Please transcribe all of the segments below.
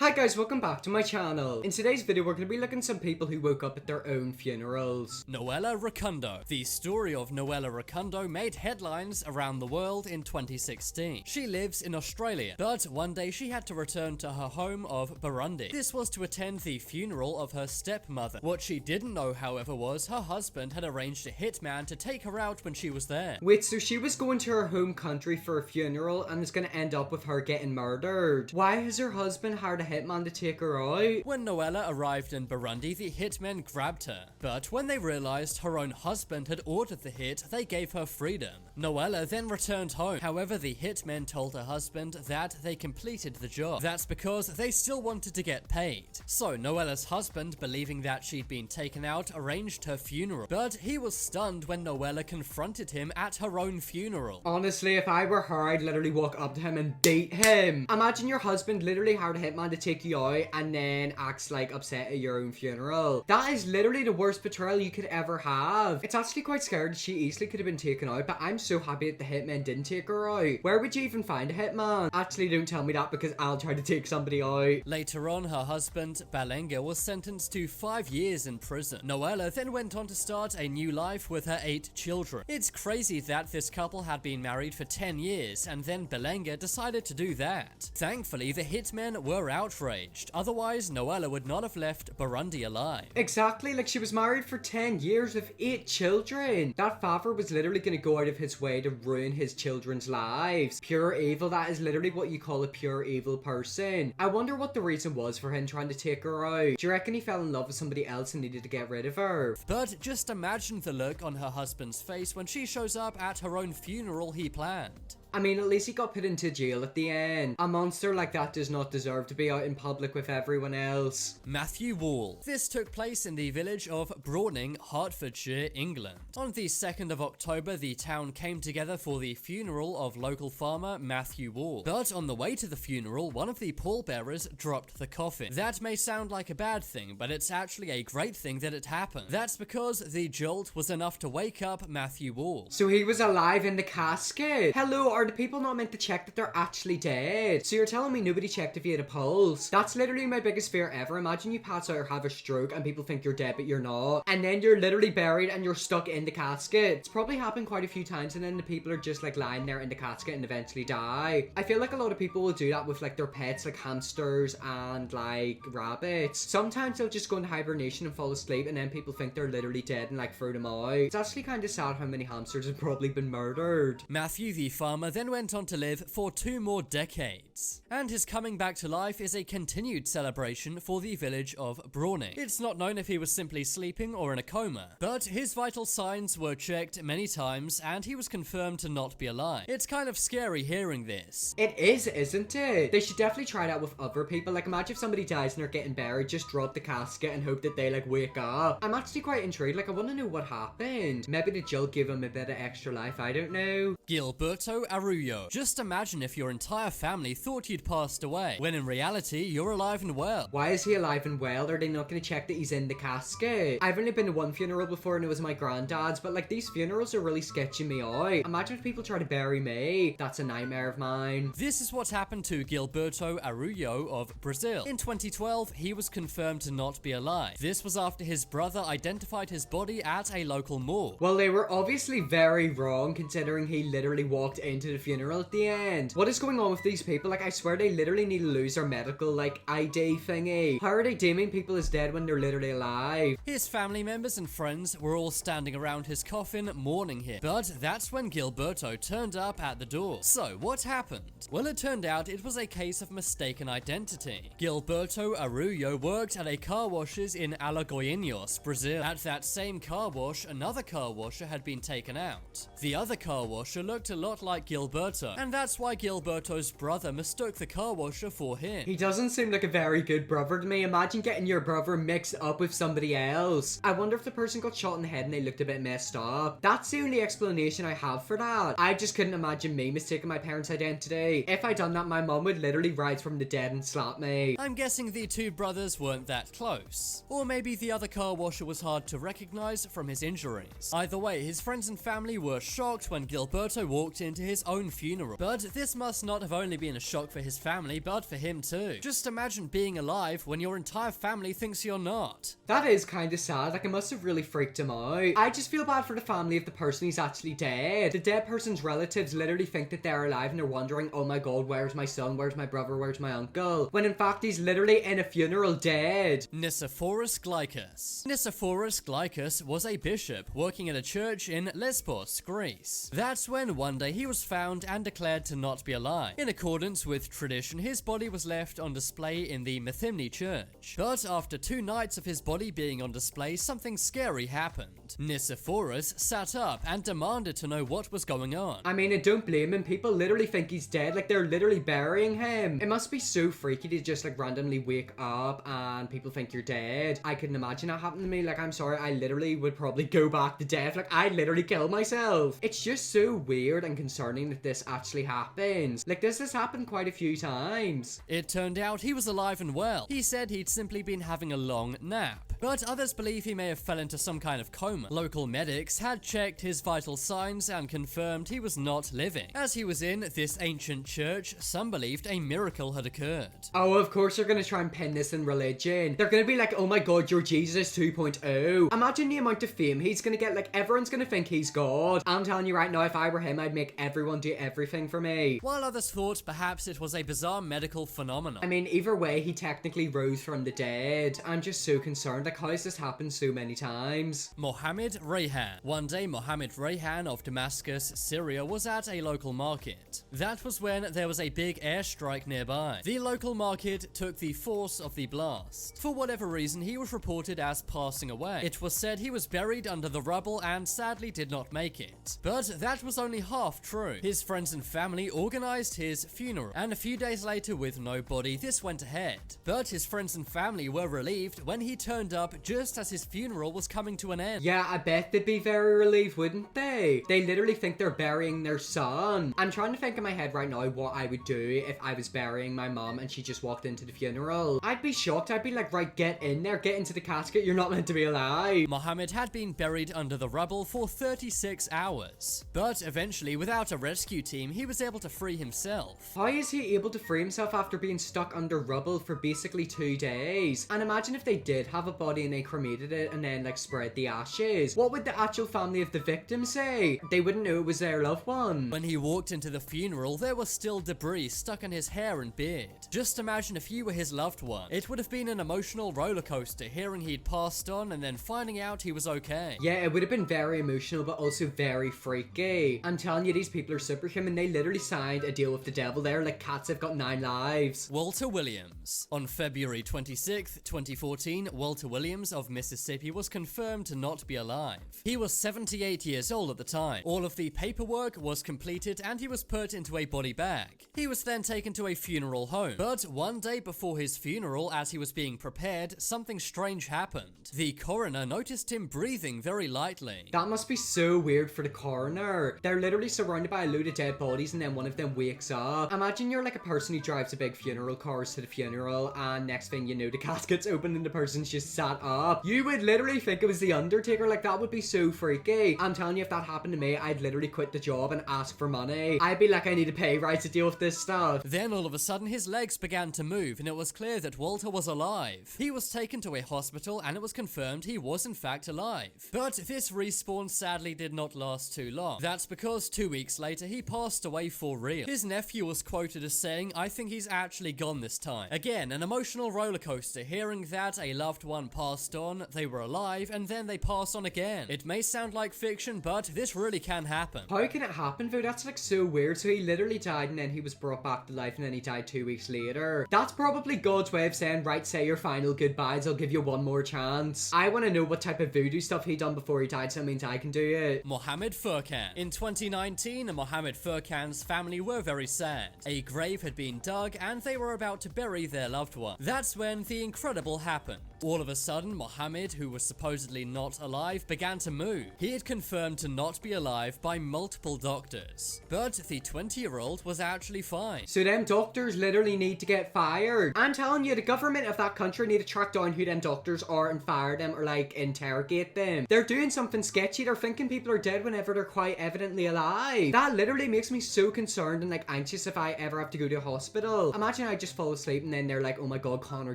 Hi guys, welcome back to my channel. In today's video, we're going to be looking at some people who woke up at their own funerals. Noella Rakundo. The story of Noella Rakundo made headlines around the world in 2016. She lives in Australia, but one day she had to return to her home of Burundi. This was to attend the funeral of her stepmother. What she didn't know, however, was her husband had arranged a hitman to take her out when she was there. Wait, so she was going to her home country for a funeral and it's going to end up with her getting murdered. Why has her husband hired a hitman to take her out? When Noella arrived in Burundi, the hitmen grabbed her. But when they realized her own husband had ordered the hit, they gave her freedom. Noella then returned home. However, the hitmen told her husband that they completed the job. That's because they still wanted to get paid. So Noella's husband, believing that she'd been taken out, arranged her funeral. But he was stunned when Noella confronted him at her own funeral. Honestly, if I were her, I'd literally walk up to him and beat him. Imagine your husband literally hired a hitman to take you out and then acts like upset at your own funeral. That is literally the worst betrayal you could ever have. It's actually quite scary. She easily could have been taken out, but I'm so happy that the hitman didn't take her out. Where would you even find a hitman? Actually, don't tell me that because I'll try to take somebody out. Later on, her husband, Balenga, was sentenced to 5 years in prison. Noella then went on to start a new life with her 8 children. It's crazy that this couple had been married for 10 years and then Balenga decided to do that. Thankfully, the hitmen were outraged. Otherwise, Noella would not have left Burundi alive. Exactly, like she was married for 10 years with 8 children. That father was literally going to go out of his way to ruin his children's lives. Pure evil, that is literally what you call a pure evil person. I wonder what the reason was for him trying to take her out. Do you reckon he fell in love with somebody else and needed to get rid of her? But just imagine the look on her husband's face when she shows up at her own funeral he planned. I mean, at least he got put into jail at the end. A monster like that does not deserve to be out in public with everyone else. Matthew Wall. This took place in the village of Brawning, Hertfordshire, England. On the 2nd of October, the town came together for the funeral of local farmer Matthew Wall. But on the way to the funeral, one of the pallbearers dropped the coffin. That may sound like a bad thing, but it's actually a great thing that it happened. That's because the jolt was enough to wake up Matthew Wall. So he was alive in the casket. Hello, are the people not meant to check that they're actually dead? So you're telling me nobody checked if you had a pulse? That's literally my biggest fear ever. Imagine you pass out or have a stroke and people think you're dead but you're not. And then you're literally buried and you're stuck in the casket. It's probably happened quite a few times and then the people are just like lying there in the casket and eventually die. I feel like a lot of people will do that with like their pets, like hamsters and like rabbits. Sometimes they'll just go into hibernation and fall asleep and then people think they're literally dead and like throw them out. It's actually kind of sad how many hamsters have probably been murdered. Matthew the farmer then went on to live for 2 more decades. And his coming back to life is a continued celebration for the village of Brawning. It's not known if he was simply sleeping or in a coma, but his vital signs were checked many times and he was confirmed to not be alive. It's kind of scary hearing this. It is, isn't it? They should definitely try that with other people. Like imagine if somebody dies and they're getting buried, just drop the casket and hope that they like wake up. I'm actually quite intrigued. Like I want to know what happened. Maybe the jill give him a bit of extra life. I don't know. Gilberto Arroyo. Just imagine if your entire family thought you'd passed away, when in reality, you're alive and well. Why is he alive and well? Are they not going to check that he's in the casket? I've only been to one funeral before and it was my granddad's, but like these funerals are really sketching me out. Imagine if people try to bury me. That's a nightmare of mine. This is what happened to Gilberto Arroyo of Brazil. In 2012, he was confirmed to not be alive. This was after his brother identified his body at a local morgue. Well, they were obviously very wrong considering he literally walked into the funeral at the end. What is going on with these people? Like I swear they literally need to lose their medical like ID thingy. How are they deeming people as dead when they're literally alive? His family members and friends were all standing around his coffin mourning him. But that's when Gilberto turned up at the door. So what happened? Well, it turned out it was a case of mistaken identity. Gilberto Arroyo worked at a car washer's in Alagoinhos, Brazil. At that same car wash, another car washer had been taken out. The other car washer looked a lot like Gilberto, and that's why Gilberto's brother mistook the car washer for him. He doesn't seem like a very good brother to me. Imagine getting your brother mixed up with somebody else. I wonder if the person got shot in the head and they looked a bit messed up. That's the only explanation I have for that. I just couldn't imagine me mistaking my parents' identity. If I done that, my mom would literally rise from the dead and slap me. I'm guessing the 2 brothers weren't that close. Or maybe the other car washer was hard to recognize from his injuries. Either way, his friends and family were shocked when Gilberto walked into his own funeral. But this must not have only been a shock for his family, but for him too. Just imagine being alive when your entire family thinks you're not. That is kind of sad. Like, it must have really freaked him out. I just feel bad for the family of the person who's actually dead. The dead person's relatives literally think that they're alive and they're wondering, oh my god, where's my son, where's my brother, where's my uncle? When in fact he's literally in a funeral dead. Nicephorus Glycus. Nicephorus Glycus was a bishop working at a church in Lesbos, Greece. That's when one day he was found and declared to not be alive. In accordance with tradition, his body was left on display in the Methymni church. But after 2 nights of his body being on display, something scary happened. Nicephorus sat up and demanded to know what was going on. I mean, I don't blame him. People literally think he's dead. Like, they're literally burying him. It must be so freaky to just like randomly wake up and people think you're dead. I couldn't imagine that happening to me. Like, I'm sorry, I literally would probably go back to death. Like, I'd literally kill myself. It's just so weird and concerning that this actually happens. Like, this has happened quite a few times. It turned out he was alive and well. He said he'd simply been having a long nap. But others believe he may have fell into some kind of coma. Local medics had checked his vital signs and confirmed he was not living. As he was in this ancient church, some believed a miracle had occurred. Oh, of course they're gonna try and pin this in religion. They're gonna be like, oh my god, you're Jesus 2.0. Imagine the amount of fame he's gonna get. Like, everyone's gonna think he's God. I'm telling you right now, if I were him, I'd make everyone do everything for me. While others thought perhaps it was a bizarre medical phenomenon. I mean, either way, he technically rose from the dead. I'm just so concerned. Like, how has this happened so many times? Mohammed Rayhan. One day, Mohammed Rayhan of Damascus, Syria, was at a local market. That was when there was a big airstrike nearby. The local market took the force of the blast. For whatever reason, he was reported as passing away. It was said he was buried under the rubble and sadly did not make it. But that was only half true. His friends and family organized his funeral, and a few days later, with no body, this went ahead. But his friends and family were relieved when he turned up just as his funeral was coming to an end. Yeah, I bet they'd be very relieved, wouldn't they? They literally think they're burying their son. I'm trying to think in my head right now what I would do if I was burying my mom and she just walked into the funeral. I'd be shocked. I'd be like, right, get in there, get into the casket. You're not meant to be alive. Mohammed had been buried under the rubble for 36 hours. But eventually, without a rescue team, he was able to free himself. How is he able to free himself after being stuck under rubble for basically 2 days? And imagine if they did have a body and they cremated it and then like spread the ashes. What would the actual family of the victim say? They wouldn't know it was their loved one. When he walked into the funeral, there was still debris stuck in his hair and beard. Just imagine if you were his loved one. It would have been an emotional roller coaster hearing he'd passed on and then finding out he was okay. Yeah, it would have been very emotional but also very freaky. I'm telling you, these people are superhuman. They literally signed a deal with the devil there. Like, cats have got 9 lives. Walter Williams. On February 26th, 2014, Walter Williams of Mississippi was confirmed to not be alive. He was 78 years old at the time. All of the paperwork was completed and he was put into a body bag. He was then taken to a funeral home. But one day before his funeral, as he was being prepared, something strange happened. The coroner noticed him breathing very lightly. That must be so weird for the coroner. They're literally surrounded by a load of dead bodies and then one of them wakes up. Imagine you're like a person who drives a big funeral cars to the funeral and next thing you know, the casket's open and the person's just sat up. You would literally think it was the Undertaker. Like, that would be so freaky. I'm telling you, if that happened to me, I'd literally quit the job and ask for money. I'd be like, I need a pay rise to deal with this stuff. Then all of a sudden his legs began to move and it was clear that Walter was alive. He was taken to a hospital and it was confirmed he was in fact alive. But this respawn sadly did not last too long. That's because 2 weeks later he passed away for real. His nephew was quoted as saying, "I think he's actually gone this time." Again, an emotional roller coaster hearing that a loved one passed on, they were alive, and then they passed on again. It may sound like fiction, but this really can happen. How can it happen, though? That's like so weird. So he literally died and then he was brought back to life and then he died 2 weeks later. That's probably God's way of saying, right, say your final goodbyes, I'll give you one more chance. I want to know what type of voodoo stuff he done before he died, so it means I can do it. Mohammed Furkan. In 2019, Mohammed Furkan's family were very sad. A grave had been dug and they were about to bury their loved one. That's when the incredible happened. All of a sudden, Mohammed, who was supposedly not alive, began to move. He had confirmed to not be alive by multiple doctors. But the 20-year-old was actually fine. So them doctors literally need to get fired. I'm telling you, the government of that country need to track down who them doctors are and fire them or like interrogate them. They're doing something sketchy. They're thinking people are dead whenever they're quite evidently alive. That literally makes me so concerned and like anxious if I ever have to go to a hospital. Imagine I just fall asleep and then they're like, oh my god, Connor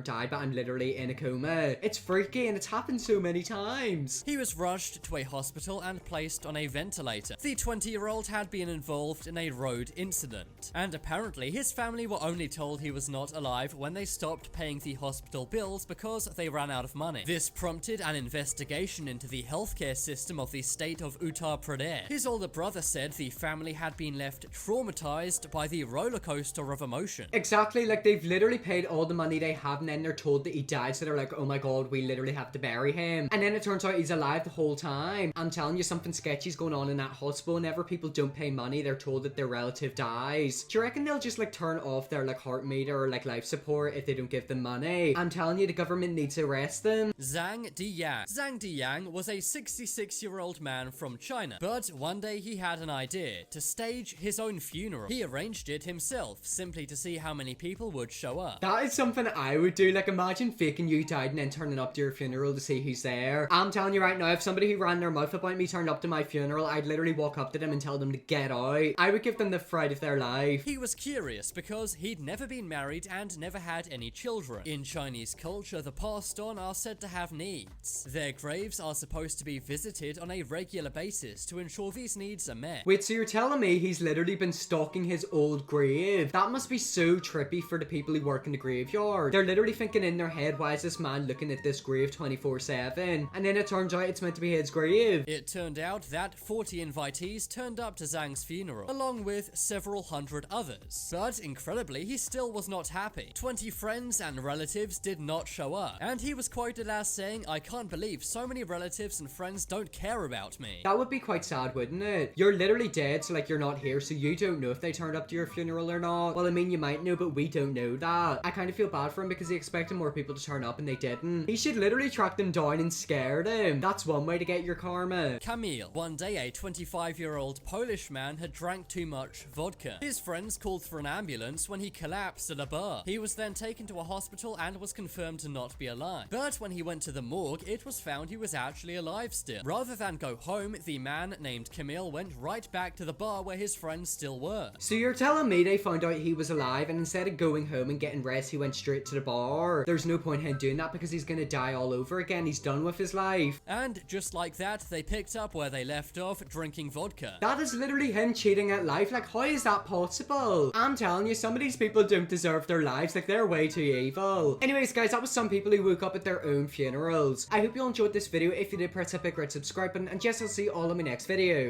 died, but I'm literally in a coma. It's freaky and it's happened so many times. He was rushed to a hospital and placed on a ventilator. The 20-year-old had been involved in a road incident, and apparently his family were only told he was not alive when they stopped paying the hospital bills because they ran out of money. This prompted an investigation into the healthcare system of the state of Uttar Pradesh. His older brother said the family had been left traumatized by the roller coaster of emotion. Exactly, like they've literally paid all the money they have and then they're told that he died, so they're like, oh my god, we literally have to bury him. And then it turns out he's alive the whole time. I'm telling you, something sketchy's going on in that hospital. Whenever people don't pay money, they're told that their relative dies. Do you reckon they'll just like turn off their like heart meter or like life support if they don't give them money? I'm telling you, the government needs to arrest them. Zhang Diyang. Zhang Diyang was a 66-year-old man from China, but one day he had an idea to stage his own funeral. He arranged it himself, simply to see how many people would show up. That is something I would do. Like, imagine faking you died and then turning up to your funeral to see who's there. I'm telling you right now, if somebody who ran their mouth about me turned up to my funeral, I'd literally walk up to them and tell them to get out. I would give them the fright of their life. He was curious because he'd never been married and never had any children. In Chinese culture, the passed on are said to have needs. Their graves are supposed to be visited on a regular basis to ensure these needs are met. Wait, so you're telling me he's literally been stalking his old grave? That must be so trippy for the people who work in the graveyard. They're literally thinking in their head, why is this man looking at this grave 24/7? And then it turns out it's meant to be his grave. It turned out that 40 invitees turned up to Zhang's funeral, along with several hundred others. But incredibly, he still was not happy. 20 friends and relatives did not show up, and he was quoted as saying, "I can't believe so many relatives and friends don't care about me." That would be quite sad, wouldn't it? You're literally dead, so like you're not here, so you don't know if they turned up to your funeral or not. Well, I mean, you might know, but we don't know that. I kind of feel bad for him because he expected more people to turn up and they didn't. He should literally track them down and scare them. That's one way to get your karma. Camille. One day, a 25-year-old Polish man had drank too much vodka. His friends called for an ambulance when he collapsed at a bar. He was then taken to a hospital and was confirmed to not be alive. But when he went to the morgue, it was found he was actually alive still. Rather than go home, the man named Camille went right back to the bar where his friends still were. So you're telling me they found out he was alive and instead of going home and getting rest, he went straight to the bar? There's no point in him doing that because he's gonna die all over again. He's done with his life. And just like that, they picked up where they left off, drinking vodka. That is literally him cheating at life. Like, how is that possible? I'm telling you, some of these people don't deserve their lives. Like, they're way too evil. Anyways, guys, that was some people who woke up at their own funerals. I hope you all enjoyed this video. If you did, press that big red subscribe button. And yes, I'll see you all in my next video.